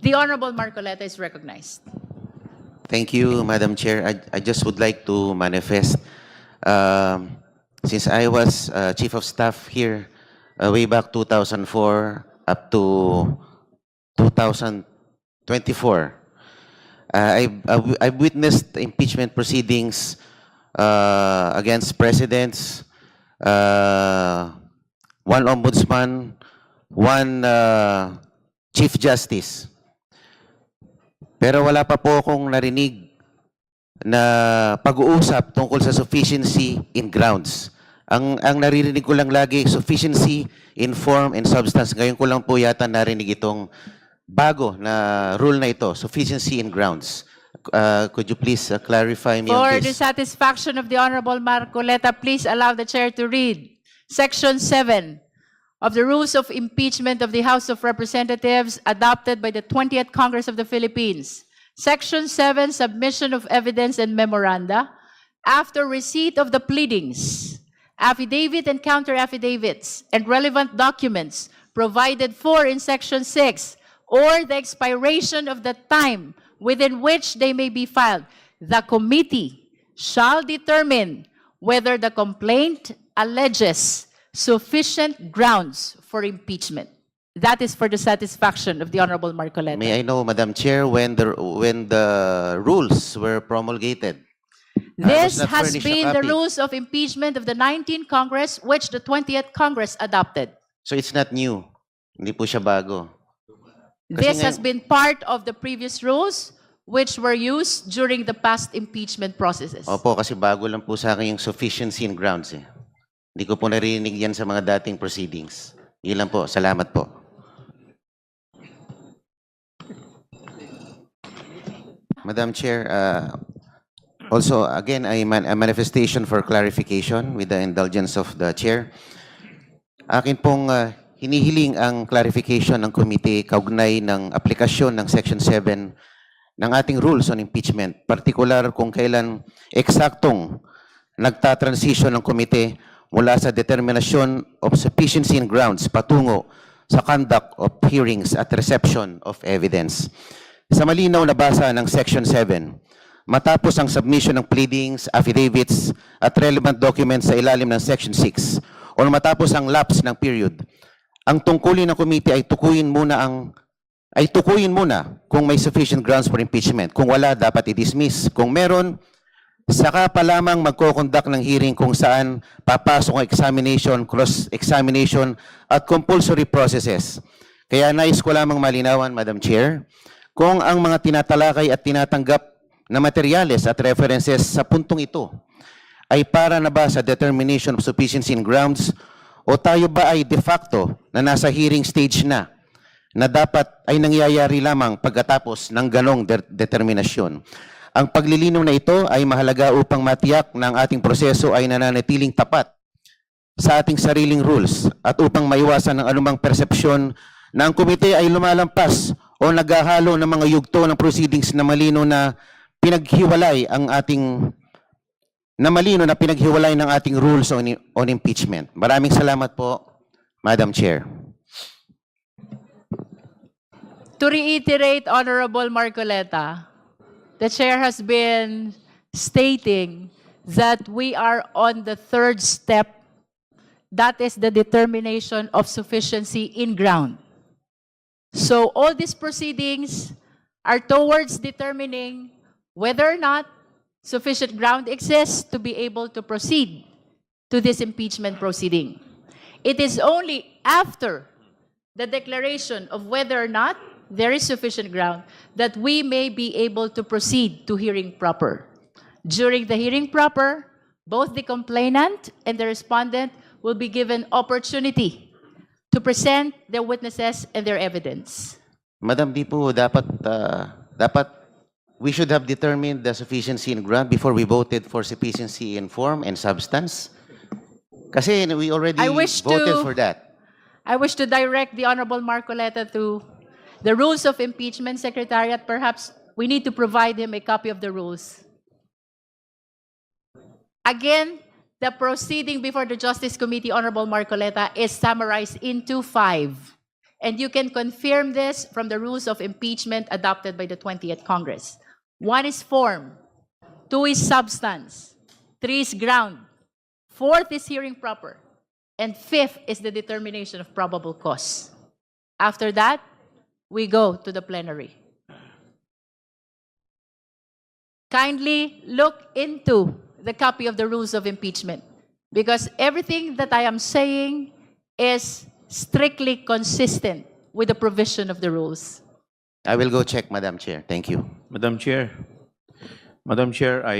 The Honorable Marcoleta is recognized. Thank you, Madam Chair. I just would like to manifest, since I was Chief of Staff here way back 2004 up to 2024, I've witnessed impeachment proceedings against presidents, one ombudsman, one Chief Justice. Pero wala pa po akong narinig na pag-uusap tungkol sa sufficiency in grounds. Ang naririnig ko lang lagi, sufficiency in form and substance. Ngayon ko lang po yata narinig itong bago na rule na ito, sufficiency in grounds. Could you please clarify me on For the this? satisfaction of the Honorable Marcoleta, please allow the Chair to read Section 7 of the Rules of Impeachment of the House of Representatives adopted by the 20th Congress of the Philippines. Section 7, Submission of Evidence and Memoranda. After receipt of the pleadings, affidavit and counter-affidavits, and relevant documents provided for in Section 6, or the expiration of the time within which they may be filed, the committee shall determine whether the complaint alleges sufficient grounds for impeachment. That is for the satisfaction of the Honorable Marcoleta. May I know, Madam Chair, when the rules were promulgated? This not has furnished a been the copy. rules of impeachment of the 19th Congress, which the 20th Congress adopted. So it's not new. Hindi po siya bago. This has been part of the previous rules, which were used during the past impeachment processes. Opo, kasi bago lang po sa akin yung sufficiency in grounds eh. Hindi ko po narinig yan sa mga dating proceedings. Yun lang po. Salamat po. Madam Chair, also again, a manifestation for clarification with the indulgence of the Chair. Akin pong hinihiling ang clarification ng komite kaugnay ng aplikasyon ng Section 7 ng ating rules on impeachment, particular kung kailan eksaktong nagtatransition ng komite mula sa determination of sufficiency in grounds patungo sa conduct of hearings at reception of evidence. Sa malinaw na basa ng Section 7, matapos ang submission ng pleadings, affidavits at relevant documents sa ilalim ng Section 6 o matapos ang lapse ng period, ang tungkulin ng komite ay tukuyin muna kung may sufficient grounds for impeachment. Kung wala, dapat i-dismiss. Kung meron, saka pa lamang magko-conduct ng hearing kung saan papasok ang examination, cross-examination at compulsory processes. Kaya nais ko lamang malinawan, Madam Chair, kung ang mga tinatalakay at tinatanggap na materyales at references sa puntong ito ay para na ba sa determination of sufficiency in grounds o tayo ba ay de facto na nasa hearing stage na dapat ay nangyayari lamang pagkatapos ng ganong determinasyon. Ang paglilinaw na ito ay mahalaga upang matiyak na ang ating proseso ay nananatiling tapat sa ating sariling rules at upang maiwasan ng anumang persepsyon na ang komite ay lumalampas o naghahalo ng mga yugto ng proceedings na malino na pinaghiwalay ng ating rules on impeachment. Maraming salamat po, Madam Chair. To reiterate, Honorable Marcoleta, the Chair has been stating that we are on the third step, that is the determination of sufficiency in ground. So all these proceedings are towards determining whether or not sufficient ground exists to be able to proceed to this impeachment proceeding. It is only after the declaration of whether or not there is sufficient ground that we may be able to proceed to hearing proper. During the hearing proper, both the complainant and the respondent will be given opportunity to present their witnesses and their evidence. Madam, di po dapat we should have determined the sufficiency in ground before we voted for sufficiency in form and substance. Kasi we already voted for that. I wish to direct the Honorable Marcoleta to the rules of impeachment, Secretariat. Perhaps we need to provide him a copy of the rules. Again, the proceeding before the Justice Committee, Honorable Marcoleta, is summarized into 5. And you can confirm this from the rules of impeachment adopted by the 20th Congress. 1 is form, 2 is substance, 3 is ground, 4th is hearing proper, and 5th is the determination of probable cause. After that, we go to the plenary. Kindly look into the copy of the rules of impeachment, because everything that I am saying is strictly consistent with the provision of the rules. I will go check, Madam Chair. Thank you. Madam Chair, I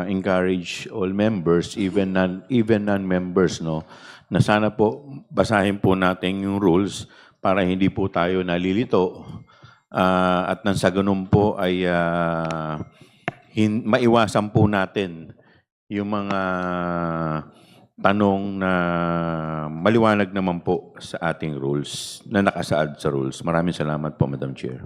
encourage all members, even non-members, no, na sana po basahin po natin yung rules para hindi po tayo nalilito at nang sa ganun po ay maiwasan po natin yung mga tanong na maliwanag naman po sa ating rules, na nakasaad sa rules. Maraming salamat po, Madam Chair.